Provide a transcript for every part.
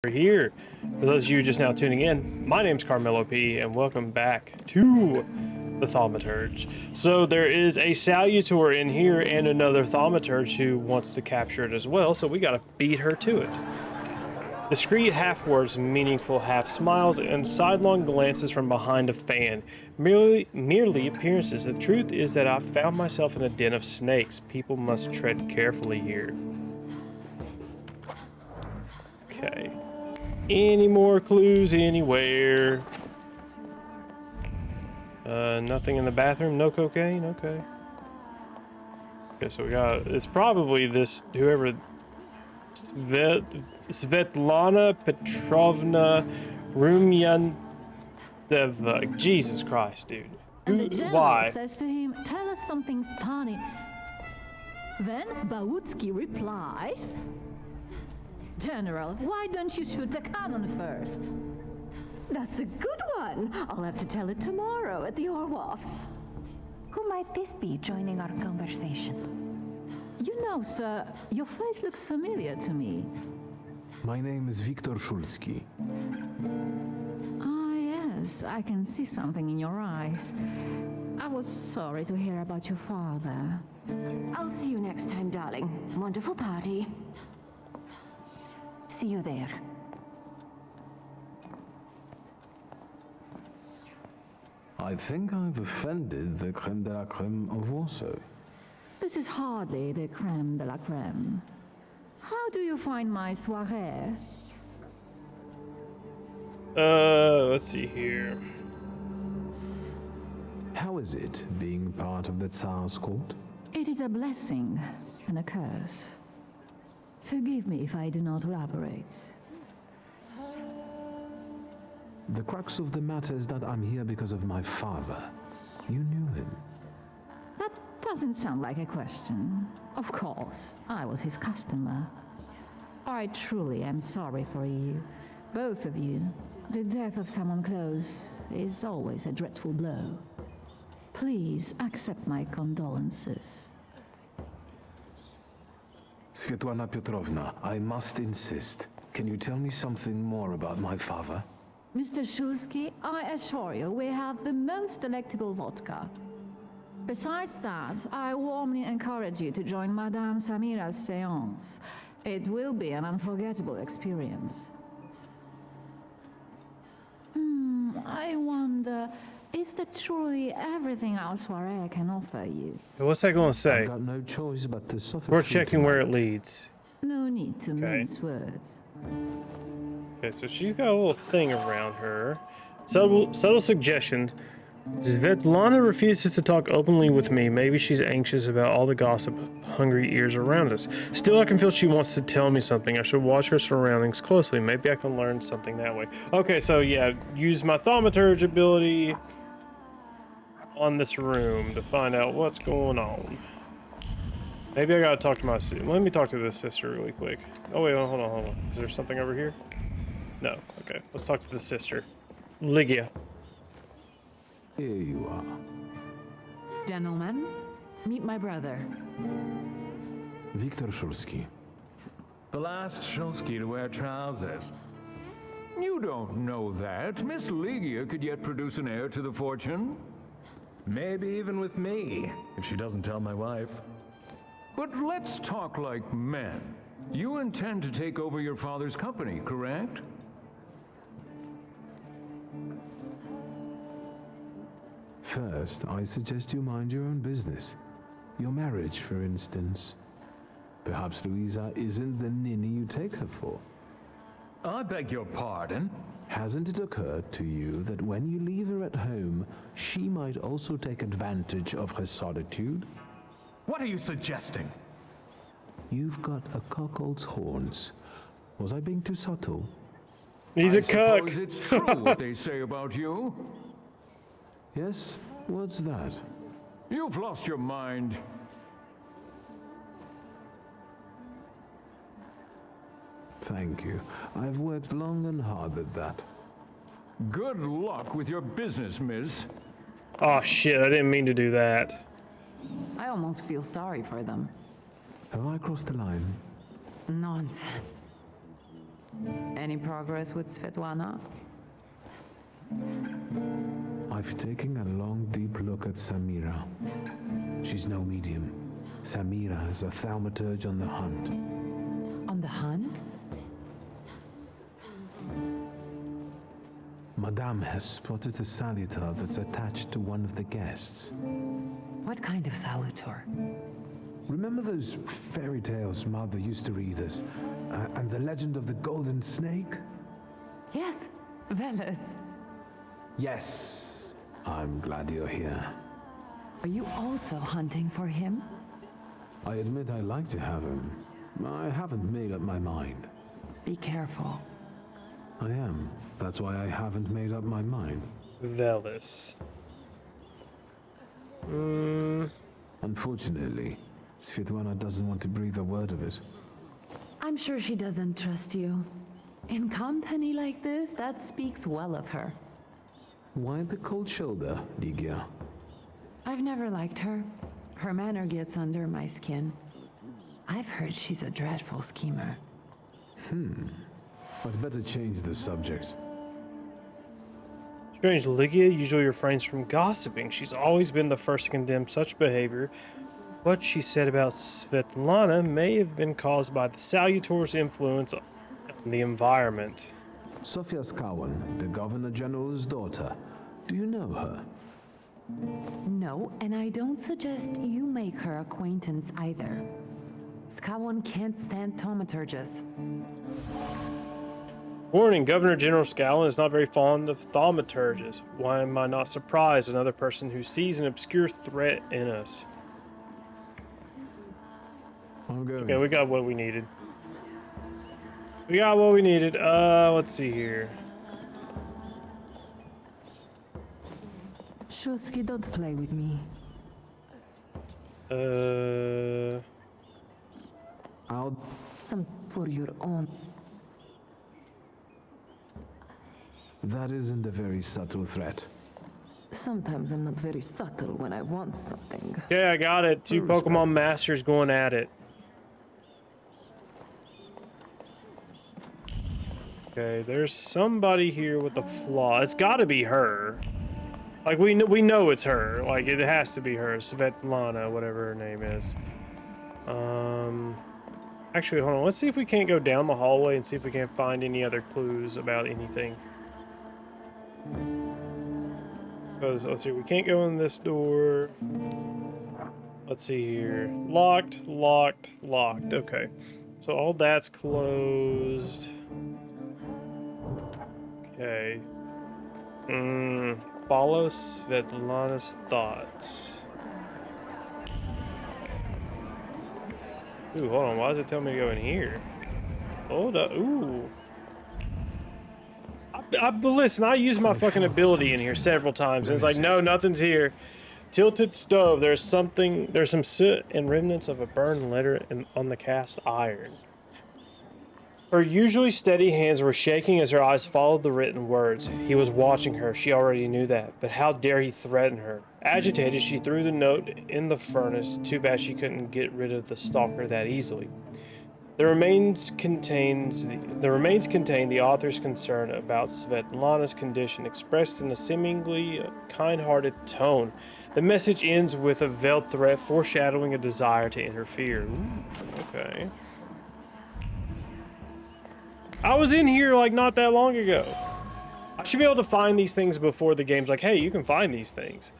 We're here. For those of you just now tuning in, my name's CarmelOP, and welcome back to the Thaumaturge. So there is a Salutor in here and another Thaumaturge who wants to capture it as well, so we gotta beat her to it. Discreet half words, meaningful half smiles, and sidelong glances from behind a fan. Merely appearances. The truth is that I found myself in a den of snakes. People must tread carefully here. Okay. Any more clues anywhere? Nothing in the bathroom? No cocaine? Okay. Okay, so we got... It's probably this... Whoever... Svetlana Petrovna Rumyanteva. Jesus Christ, dude. And the general Why? says to him, "Tell us something funny." Then Bautsky replies, "General, why don't you shoot the cannon first?" That's a good one. I'll have to tell it tomorrow at the Orloffs. Who might this be joining our conversation? You know, sir, your face looks familiar to me. My name is Viktor Szulski. Ah, yes, I can see something in your eyes. I was sorry to hear about your father. I'll see you next time, darling. Wonderful party. See you there. I think I've offended the creme de la creme of Warsaw. This is hardly the creme de la creme. How do you find my soirée? Let's see here. How is it being part of the Tsar's court? It is a blessing and a curse. Forgive me if I do not elaborate. The crux of the matter is that I'm here because of my father. You knew him. That doesn't sound like a question. Of course, I was his customer. I truly am sorry for you, both of you. The death of someone close is always a dreadful blow. Please accept my condolences. Svetlana Petrovna, I must insist. Can you tell me something more about my father? Mr. Szulski, I assure you we have the most delectable vodka. Besides that, I warmly encourage you to join Madame Samira's séance. It will be an unforgettable experience. I wonder, is that truly everything our soirée can offer you? What's that going to say? I've got no choice but to suffer. We're through checking where it tonight. leads. No need to Okay. mince words. Okay, so she's got a little thing around her. Subtle suggestions. Svetlana refuses to talk openly with me. Maybe she's anxious about all the gossip, hungry ears around us. Still, I can feel she wants to tell me something. I should watch her surroundings closely. Maybe I can learn something that way. Okay, so yeah, use my Thaumaturge ability on this room to find out what's going on. Maybe I gotta talk to my sister. Let me talk to this sister really quick. Oh wait, hold on. Is there something over here? No. Okay, let's talk to the sister. Lygia. Here you are. Gentlemen, meet my brother. Viktor Szulski. The last Szulski to wear trousers. You don't know that. Miss Lygia could yet produce an heir to the fortune. Maybe even with me, if she doesn't tell my wife. But let's talk like men. You intend to take over your father's company, correct? First, I suggest you mind your own business. Your marriage, for instance. Perhaps Louisa isn't the ninny you take her for. I beg your pardon? Hasn't it occurred to you that when you leave her at home, she might also take advantage of her solitude? What are you suggesting? You've got a cuckold's horns. Was I being too subtle? He's a I suppose cuck. it's true what they say about you. Yes? What's that? You've lost your mind. Thank you. I've worked long and hard at that. Good luck with your business, miss. Oh shit, I didn't mean to do that. I almost feel sorry for them. Have I crossed the line? Nonsense. Any progress with Svetlana? I've taken a long, deep look at Samira. She's no medium. Samira is a thaumaturge on the hunt. On the hunt? Madame has spotted a salutar that's attached to one of the guests. What kind of salutor? Remember those fairy tales Mother used to read us? And the legend of the golden snake? Yes, Veles. Yes. I'm glad you're here. Are you also hunting for him? I admit I like to have him. I haven't made up my mind. Be careful. I am. That's why I haven't made up my mind. Velis. Unfortunately, Svetlana doesn't want to breathe a word of it. I'm sure she doesn't trust you. In company like this, that speaks well of her. Why the cold shoulder, Ligia? I've never liked her. Her manner gets under my skin. I've heard she's a dreadful schemer. I'd better change the subject. Strange, Ligia usually refrains from gossiping. She's always been the first to condemn such behavior. What she said about Svetlana may have been caused by the Salutor's influence on the environment. Sofia Skawan, the Governor General's daughter. Do you know her? No, and I don't suggest you make her acquaintance either. Skawon can't stand thaumaturges. Warning, Governor General Scowlin is not very fond of thaumaturges. Why am I not surprised? Another person who sees an obscure threat in us. I'm going. Okay, we got what we needed. We got what we needed. Let's see here. Shulsky, don't play with me. I'll... Some for your own. That isn't a very subtle threat. Sometimes I'm not very subtle when I want something. Okay, I got it. Two Pokemon Masters going at it. Okay, there's somebody here with a flaw. It's got to be her. Like, we know it's her. Like, it has to be her. Svetlana, whatever her name is. Actually, hold on. Let's see if we can't go down the hallway and see if we can't find any other clues about anything. Because, let's see, we can't go in this door. Let's see here. Locked, locked, locked. Okay. So all that's closed. Okay. Follow Svetlana's thoughts. Ooh, hold on. Why does it tell me to go in here? Hold up. Ooh. But listen, I used my fucking ability in here several times, and it's like, no, nothing's here. Tilted stove. There's some soot and remnants of a burned letter on the cast iron. Her usually steady hands were shaking as her eyes followed the written words. He was watching her. She already knew that. But how dare he threaten her? Agitated, she threw the note in the furnace. Too bad she couldn't get rid of the stalker that easily. The remains contain the author's concern about Svetlana's condition, expressed in a seemingly kind-hearted tone. The message ends with a veiled threat, foreshadowing a desire to interfere. Ooh, okay. I was in here like not that long ago. I should be able to find these things before the game's like, hey, you can find these things.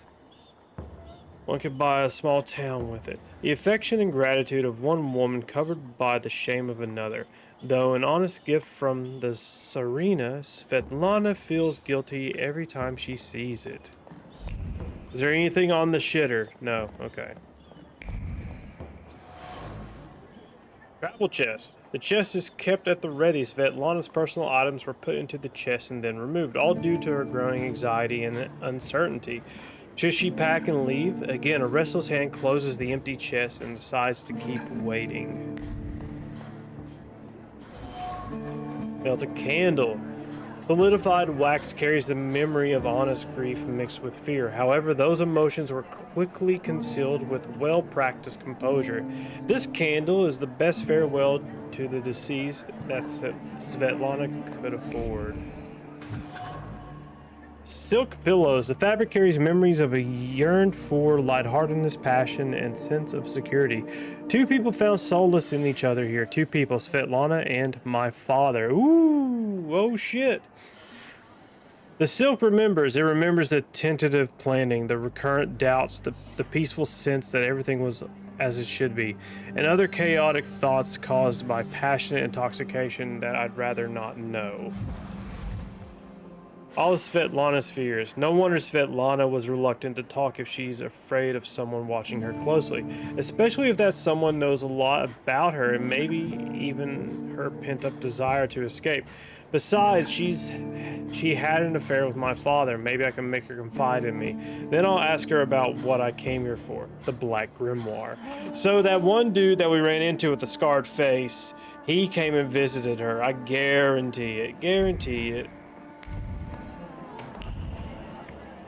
One could buy a small town with it. The affection and gratitude of one woman covered by the shame of another. Though an honest gift from the Serena, Svetlana feels guilty every time she sees it. Is there anything on the shitter? No. Okay. Travel chest. The chest is kept at the ready. Svetlana's personal items were put into the chest and then removed, all due to her growing anxiety and uncertainty. Should she pack and leave? Again, a restless hand closes the empty chest and decides to keep waiting. Well, it's a candle. Solidified wax carries the memory of honest grief mixed with fear. However, those emotions were quickly concealed with well-practiced composure. This candle is the best farewell to the deceased that Svetlana could afford. Silk pillows. The fabric carries memories of a yearned for lightheartedness, passion, and sense of security. Two people found solace in each other here. Two people, Svetlana and my father. Ooh, oh shit. The silk remembers. It remembers the tentative planning, the recurrent doubts, the peaceful sense that everything was as it should be, and other chaotic thoughts caused by passionate intoxication that I'd rather not know. All of Svetlana's fears. No wonder Svetlana was reluctant to talk if she's afraid of someone watching her closely, especially if that someone knows a lot about her and maybe even her pent-up desire to escape. Besides, she had an affair with my father. Maybe I can make her confide in me. Then I'll ask her about what I came here for, the Black Grimoire. So that one dude that we ran into with the scarred face, he came and visited her. I guarantee it. Guarantee it.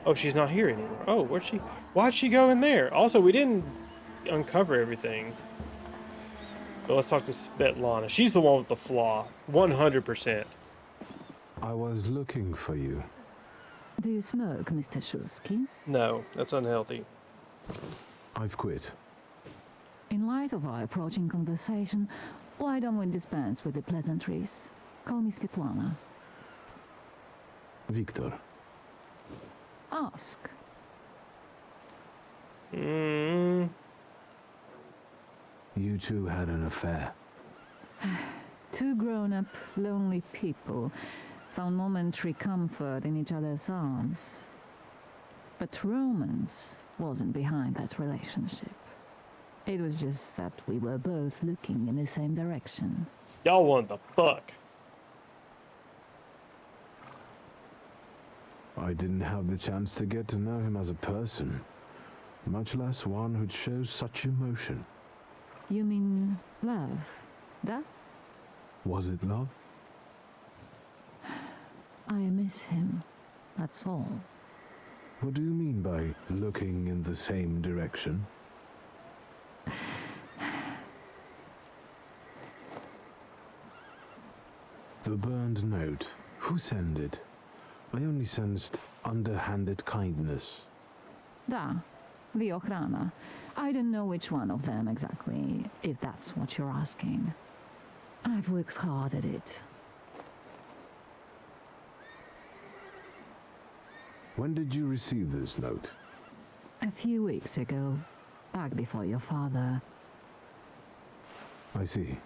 Oh, she's not here anymore. Oh, where'd she? Why'd she go in there? Also, we didn't uncover everything. But let's talk to Svetlana. She's the one with the flaw. 100%. I was looking for you. Do you smoke, Mr. Shulsky? No, that's unhealthy. I've quit. In light of our approaching conversation, why don't we dispense with the pleasantries? Call me Svetlana. Victor. Ask. You two had an affair. Two grown-up, lonely people found momentary comfort in each other's arms. But romance wasn't behind that relationship. It was just that we were both looking in the same direction. Y'all want the fuck. I didn't have the chance to get to know him as a person, much less one who'd show such emotion. You mean love? Da? Was it love? I miss him. That's all. What do you mean by looking in the same direction? The burned note. Who sent it? I only sensed underhanded kindness. Da. The Ochrana. I don't know which one of them exactly, if that's what you're asking. I've worked hard at it. When did you receive this note? A few weeks ago, back before your father. I see.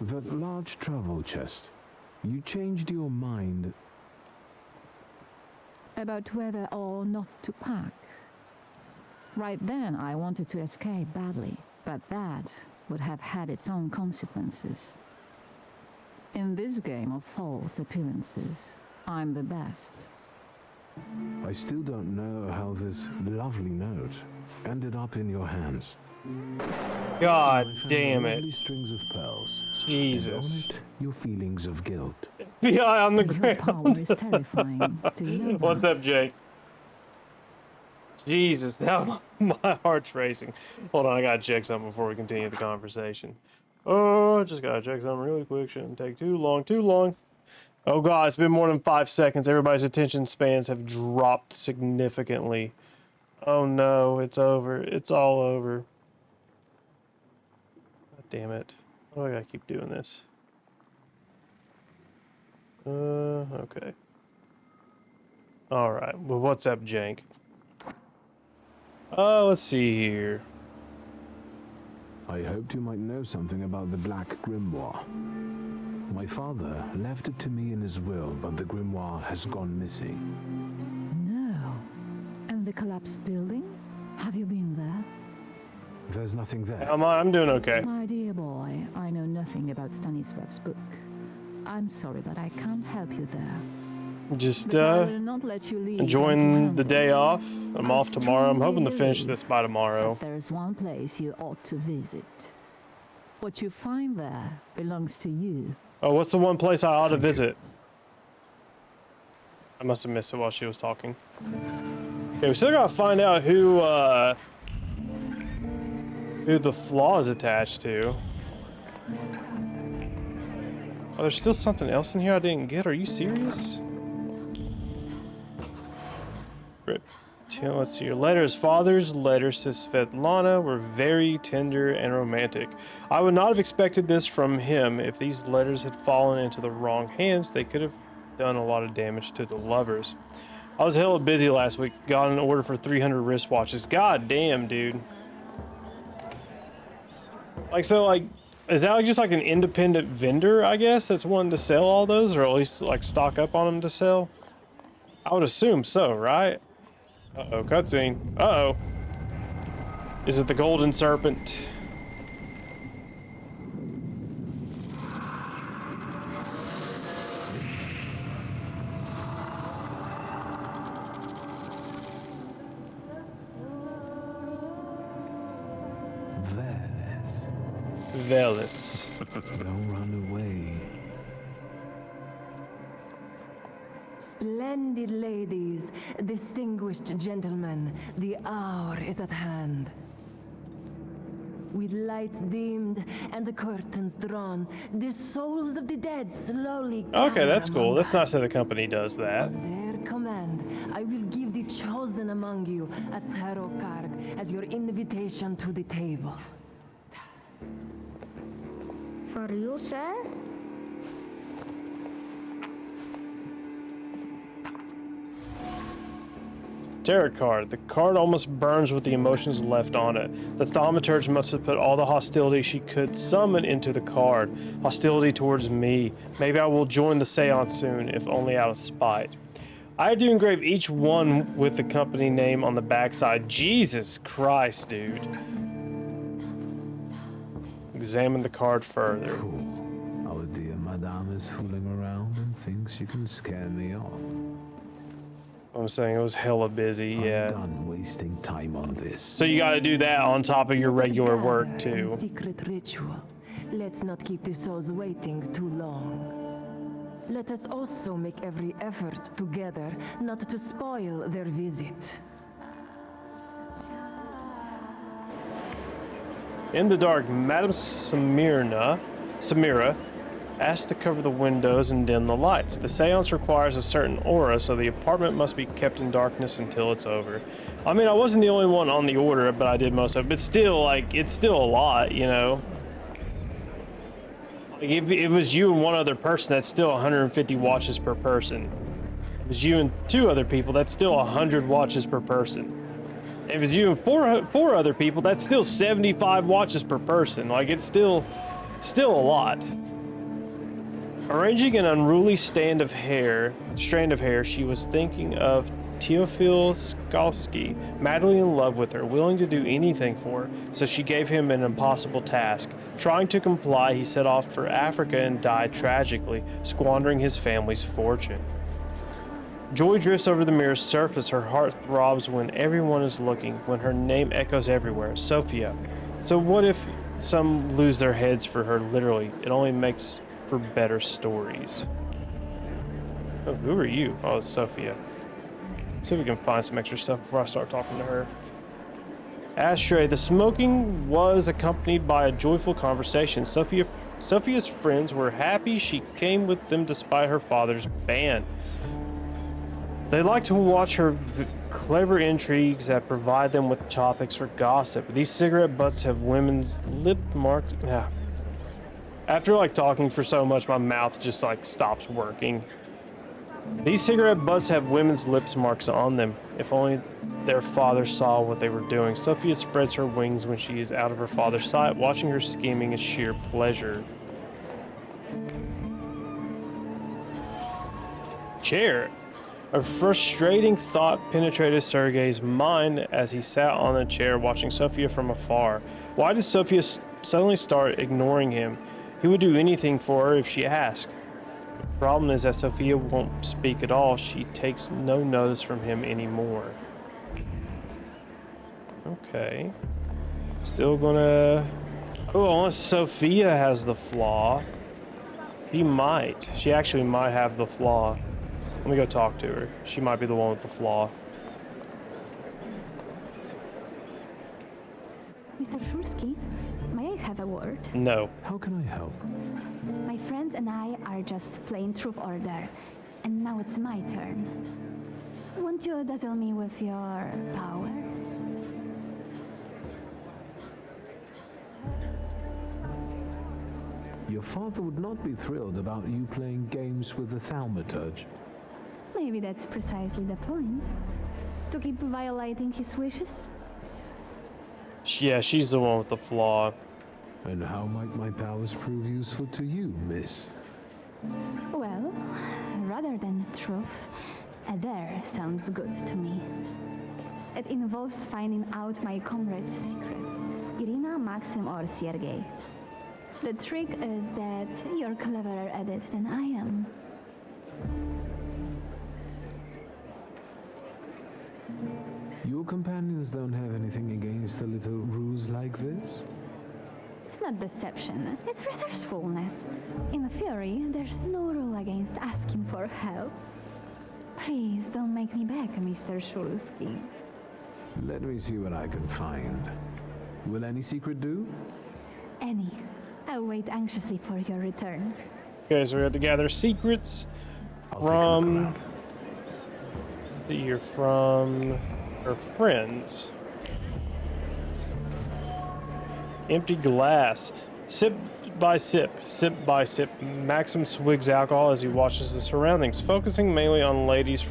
That large travel chest. You changed your mind. About whether or not to pack. Right then, I wanted to escape badly, but that would have had its own consequences. In this game of false appearances, I'm the best. I still don't know how this lovely note ended up in your hands. God I found damn it. lovely strings of pearls. Jesus. And on it, your feelings of guilt. FBI on the Your power ground. is terrifying. Do you know What's that? up, Jake? Jesus, now my heart's racing. Hold on, I gotta check something before we continue the conversation. Oh, I just gotta check something really quick. Shouldn't take too long, too long. Oh god, it's been more than 5 seconds. Everybody's attention spans have dropped significantly. Oh no, it's over. It's all over. God damn it. Oh, I gotta keep doing this. Okay. Alright, well, what's up, Jank? Let's see here. I hoped you might know something about the Black Grimoire. My father left it to me in his will, but the grimoire has gone missing. No. And the collapsed building? Have you been there? There's nothing there. I'm doing okay. My dear boy, I know nothing about Stanisław's book. I'm sorry, but I can't help you there. Just, But I will not let you leave enjoying the empty-handed. day off. I'm I off tomorrow. I'm strongly hoping to finish believe this by tomorrow. But there's one place you ought to visit. What you find there belongs to you Oh, what's the one place I ought to Thank you. visit? I must have missed it while she was talking. Okay, we still gotta find out who the flaw is attached to. Oh, there's still something else in here I didn't get. Are you serious? Rip. Let's see. Your letters, father's letters to Svetlana were very tender and romantic. I would not have expected this from him. If these letters had fallen into the wrong hands, they could have done a lot of damage to the lovers. I was hella busy last week. Got an order for 300 wristwatches. God damn, dude. Like, so, like, is that just like an independent vendor, I guess, that's wanting to sell all those, or at least like stock up on them to sell? I would assume so, right? Uh-oh, cutscene. Uh-oh. Is it the Golden Serpent? Velis. Don't run away. Splendid ladies, distinguished gentlemen, the hour is at hand. With lights dimmed and the curtains drawn, the souls of the dead slowly Okay, that's gather cool. among That's nice us. that the company does that. On their command, I will give the chosen among you a tarot card as your invitation to the table. For you, sir? Tarot card. The card almost burns with the emotions left on it. The Thaumaturge must have put all the hostility she could summon into the card. Hostility towards me. Maybe I will join the seance soon, if only out of spite. I had to engrave each one with the company name on the backside. Jesus Christ, dude. Examine the card further. Cool. Our dear madame is fooling around and thinks you can scare me off. I'm saying it was hella busy, yeah. I'm done wasting time on this. So you gotta do that on top of your Let us regular work gather in too. secret ritual. Let's not keep the souls waiting too long. Let us also make every effort together not to spoil their visit. In the dark, Madame Samira asked to cover the windows and dim the lights. The seance requires a certain aura, so the apartment must be kept in darkness until it's over. I mean, I wasn't the only one on the order, but I did most of it. But still, like, it's still a lot, you know? Like, if it was you and one other person, that's still 150 watches per person. If it was you and 2 other people, that's still 100 watches per person. If it's you and four other people, that's still 75 watches per person. Like, it's still a lot. Arranging an unruly strand of hair, she was thinking of Teofil Skalski, madly in love with her, willing to do anything for her, so she gave him an impossible task. Trying to comply, he set off for Africa and died tragically, squandering his family's fortune. Joy drifts over the mirror's surface, her heart throbs when everyone is looking, when her name echoes everywhere, Sophia. So what if some lose their heads for her, literally? It only makes for better stories. Oh, who are you? Oh, it's Sophia. Let's see if we can find some extra stuff before I start talking to her. Ashtray. The smoking was accompanied by a joyful conversation. Sophia's friends were happy she came with them despite her father's ban. They like to watch her clever intrigues that provide them with topics for gossip. These cigarette butts have women's lip marks. After like talking for so much, my mouth just like stops working. These cigarette butts have women's lips marks on them. If only their father saw what they were doing. Sophia spreads her wings when she is out of her father's sight. Watching her scheming is sheer pleasure. Chair. A frustrating thought penetrated Sergei's mind as he sat on a chair watching Sophia from afar. Why did Sophia suddenly start ignoring him? He would do anything for her if she asked. The problem is that Sophia won't speak at all. She takes no notice from him anymore. Okay. Still gonna... Oh, unless Sophia has the flaw. She might. She actually might have the flaw. Let me go talk to her. She might be the one with the flaw. Mr. Shulsky, may I have a word? No. How can I help? My friends and I are just playing Truth Order, and now it's my turn. Won't you dazzle me with your powers? Your father would not be thrilled about you playing games with the Thaumaturge. Maybe that's precisely the point. To keep violating his wishes? Yeah, she's the one with the flaw. And how might my powers prove useful to you, miss? Well, rather than truth, a dare sounds good to me. It involves finding out my comrades' secrets, Irina, Maxim, or Sergei. The trick is that you're cleverer at it than I am. Your companions don't have anything against a little ruse like this? It's not deception, it's resourcefulness. In theory, there's no rule against asking for help. Please don't make me beg, Mr. Shulsky. Let me see what I can find. Will any secret do? Any. I'll wait anxiously for your return. Okay, so we have to gather secrets from... You're from her friends. Empty glass. Sip by sip, sip by sip, Maxim swigs alcohol as he watches the surroundings, focusing mainly on ladies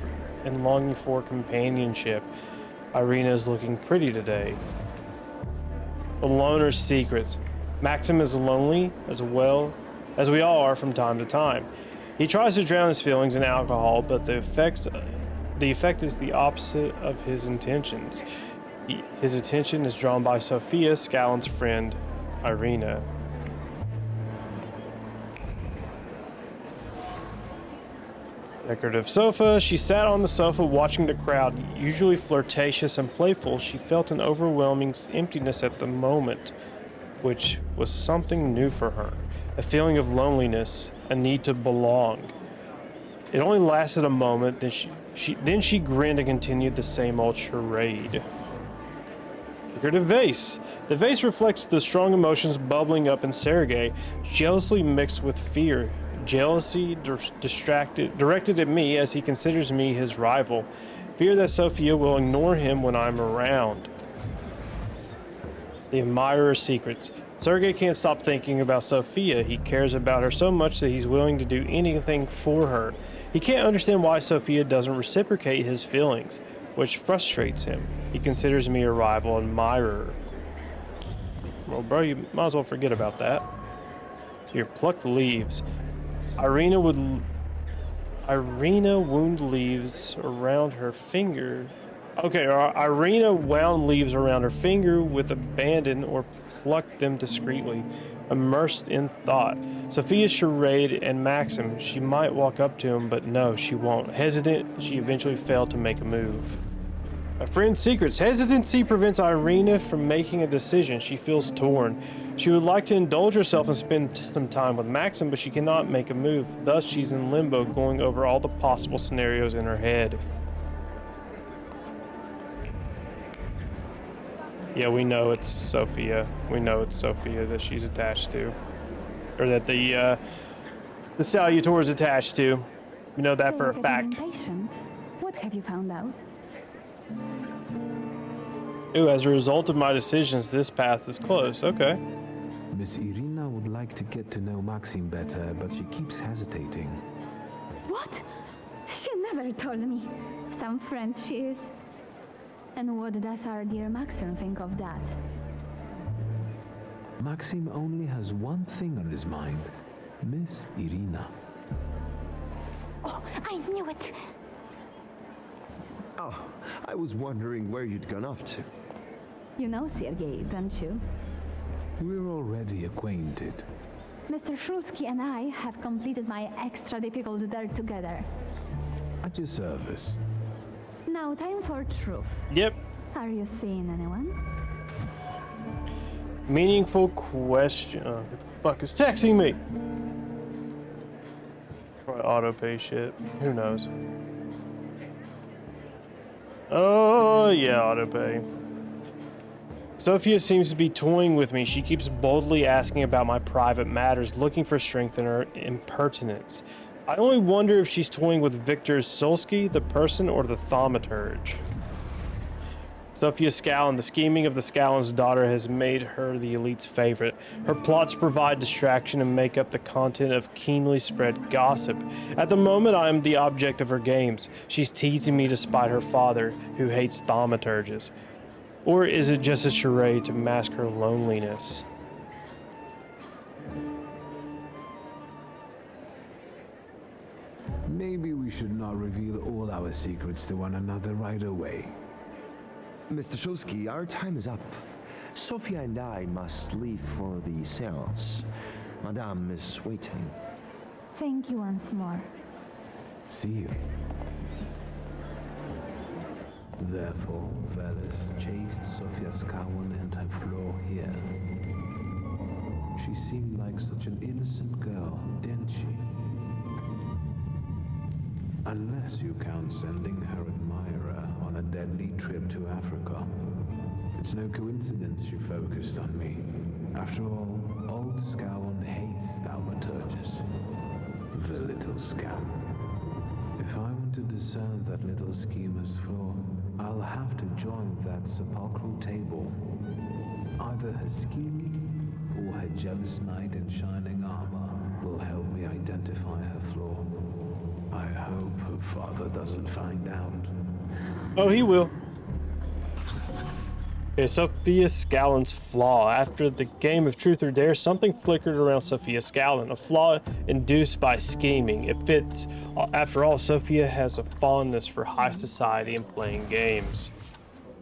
and longing for companionship. Irina is looking pretty today. The loner's secrets. Maxim is lonely as well as we all are from time to time. He tries to drown his feelings in alcohol, but the effect is the opposite of his intentions. His attention is drawn by Sophia, Scallon's friend, Irina. Decorative sofa. She sat on the sofa watching the crowd. Usually flirtatious and playful, she felt an overwhelming emptiness at the moment, which was something new for her. A feeling of loneliness, a need to belong. It only lasted a moment, then she grinned and continued the same old charade. Decorative vase. The vase reflects the strong emotions bubbling up in Sergei, jealously mixed with fear. Jealousy directed at me as he considers me his rival. Fear that Sophia will ignore him when I'm around. The admirer's secrets. Sergei can't stop thinking about Sophia. He cares about her so much that he's willing to do anything for her. He can't understand why Sophia doesn't reciprocate his feelings, which frustrates him. He considers me a rival admirer. Well, bro, you might as well forget about that. So your plucked leaves. Irina wound leaves around her finger. Okay, Irina wound leaves around her finger with abandon or plucked them discreetly, immersed in thought. Sophia charade and Maxim. She might walk up to him, but no, she won't. Hesitant, she eventually failed to make a move. A friend's secrets. Hesitancy prevents Irina from making a decision. She feels torn. She would like to indulge herself and spend some time with Maxim, but she cannot make a move. Thus, she's in limbo, going over all the possible scenarios in her head. Yeah, we know it's Sophia. We know it's Sophia that she's attached to. Or that the Salutor is attached to. We know that for a fact. Impatient. What have you found out? Ooh, as a result of my decisions, this path is closed. Okay. Miss Irina would like to get to know Maxim better, but she keeps hesitating. What? She never told me. Some friend she is. And what does our dear Maxim think of that? Maxim only has one thing on his mind. Miss Irina. Oh, I knew it! Oh, I was wondering where you'd gone off to. You know Sergei, don't you? We're already acquainted. Mr. Shulsky and I have completed my extra difficult dare together. At your service. Now time for truth. Yep. Are you seeing anyone? Meaningful question. Who the fuck is texting me? Probably auto pay shit. Who knows? Oh, yeah, auto pay. Sophia seems to be toying with me. She keeps boldly asking about my private matters, looking for strength in her impertinence. I only wonder if she's toying with Victor Solsky, the person, or the Thaumaturge. Sophia Scallon, the scheming of the Scallon's daughter has made her the elite's favorite. Her plots provide distraction and make up the content of keenly spread gossip. At the moment, I am the object of her games. She's teasing me despite her father, who hates thaumaturges. Or is it just a charade to mask her loneliness? Maybe we should not reveal all our secrets to one another right away. Mr. Shulsky, our time is up. Sophia and I must leave for the seance. Madame is waiting. Thank you once more. See you. Therefore, Velis chased Sophia Scallon and her floor here. She seemed like such an innocent girl, didn't she? Unless you count sending her admirer on a deadly trip to Africa. It's no coincidence she focused on me. After all, old Scallon hates thaumaturges. The little scam. If I want to discern that little schemer's flaw, I'll have to join that sepulchral table. Either her scheming or her jealous knight in shining armor will help me identify her flaw. I hope her father doesn't find out. Oh, he will. Okay, Sophia Scallon's flaw. After the game of Truth or Dare, something flickered around Sophia Scallon, a flaw induced by scheming. It fits. After all, Sophia has a fondness for high society and playing games.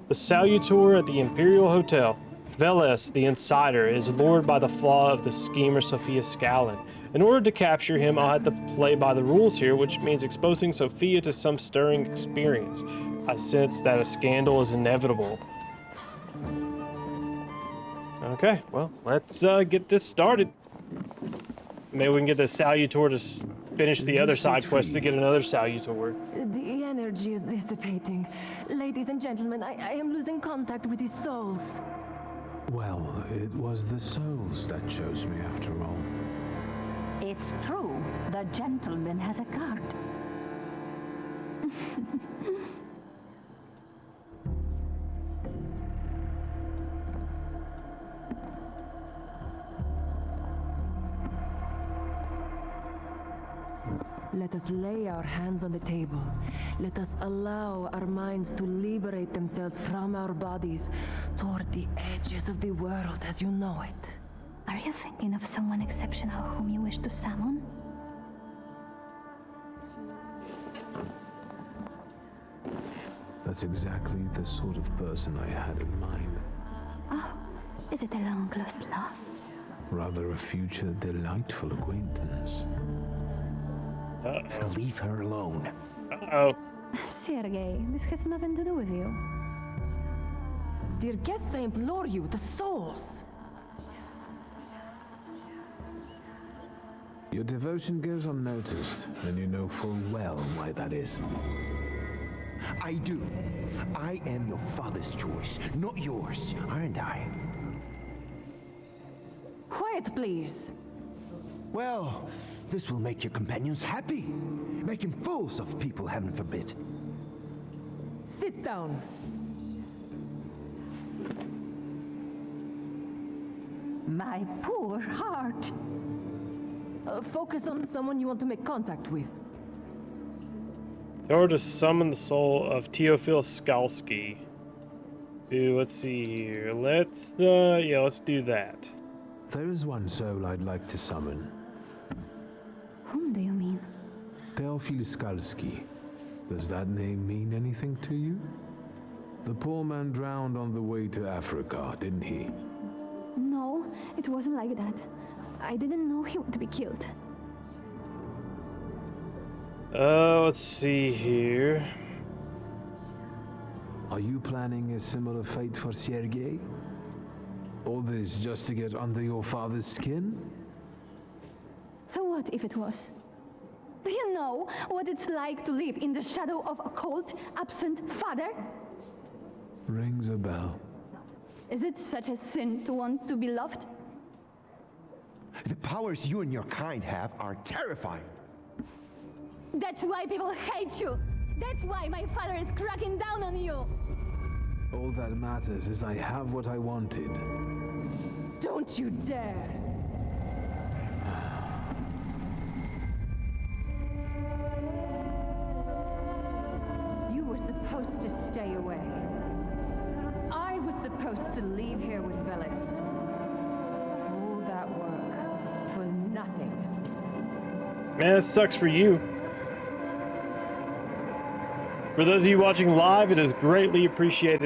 The Salutor at the Imperial Hotel. Veles, the insider, is lured by the flaw of the schemer Sophia Scallon. In order to capture him, I'll have to play by the rules here, which means exposing Sophia to some stirring experience. I sense that a scandal is inevitable. Okay, well, let's get this started. Maybe we can get the Salutor to finish the other side quest to get another Salutor. The energy is dissipating. Ladies and gentlemen, I am losing contact with his souls. Well, it was the souls that chose me after all. It's true. The gentleman has a card. Let us lay our hands on the table. Let us allow our minds to liberate themselves from our bodies toward the edges of the world as you know it. Are you thinking of someone exceptional whom you wish to summon? That's exactly the sort of person I had in mind. Oh, is it a long-lost love? Rather a future delightful acquaintance. Leave her alone. Uh-oh. Sergei, this has nothing to do with you. Dear guests, I implore you, the souls. Your devotion goes unnoticed, and you know full well why that is. I do. I am your father's choice, not yours, aren't I? Quiet, please. Well, this will make your companions happy. Making fools of people, heaven forbid. Sit down. My poor heart. Focus on someone you want to make contact with. Tell her to summon the soul of Teofil Skalski. Ooh, let's see here. Let's do that. There is one soul I'd like to summon. Whom do you mean? Teofil Skalski. Does that name mean anything to you? The poor man drowned on the way to Africa, didn't he? No, it wasn't like that. I didn't know he would be killed. Let's see here. Are you planning a similar fate for Sergei? All this just to get under your father's skin? So what if it was? Do you know what it's like to live in the shadow of a cold, absent father? Rings a bell. Is it such a sin to want to be loved? The powers you and your kind have are terrifying. That's why people hate you. That's why my father is cracking down on you. All that matters is I have what I wanted. Don't you dare! You were supposed to stay away. I was supposed to leave here with Velis. All that work for nothing. Man, it sucks for you. For those of you watching live, it is greatly appreciated